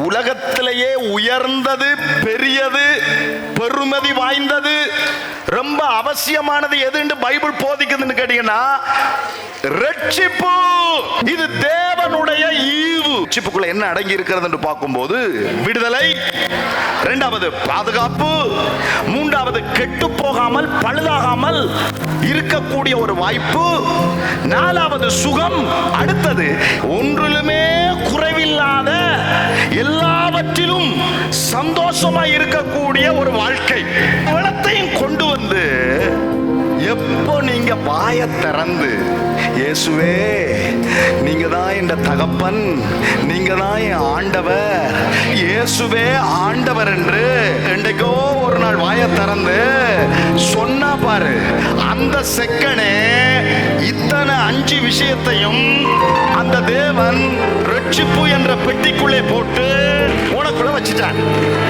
உலகத்திலேயே உயர்ந்தது, பெரியது, பெருமதி வாய்ந்தது, ரொம்ப அவசியமானது எதுன்னு பைபிள் போதிக்குதுன்னு கேட்டீங்கன்னா ரட்சிப்பு. இது தேவனுடைய ஈவு. ரட்சிப்புக்குள்ள என்ன அடங்கி இருக்கிறது என்று பார்க்கும்போது விடுதலை, இரண்டாவது பாதுகாப்பு, மூன்றாவது கெட்டு போகாமல் பழுதாகாமல் இருக்கக்கூடிய ஒரு வாய்ப்பு, நாலாவது சுகம், அடுத்தது ஒன்றிலுமே குறைவில்லாத எல்லாவற்றிலும் சந்தோஷமா இருக்கக்கூடிய ஒரு வாழ்க்கை. வளத்தையும் கொண்டு வந்து எப்போ நீங்க வாயை திறந்து இயேசுவே நீங்க தான் என் தகப்பன், நீங்க தான் என் ஆண்டவர், இயேசுவே ஆண்டவர் என்று என்றைக்கோ ஒரு நாள் வாயை திறந்து சொன்னா பாரு, அந்த செக்கனே இத்தனை 5 விஷயத்தையும் அந்த தேவன் ரட்சிப்பு என்ற பெட்டிக்குள்ளே போட்டு உனக்குள்ள வச்சுட்டான்.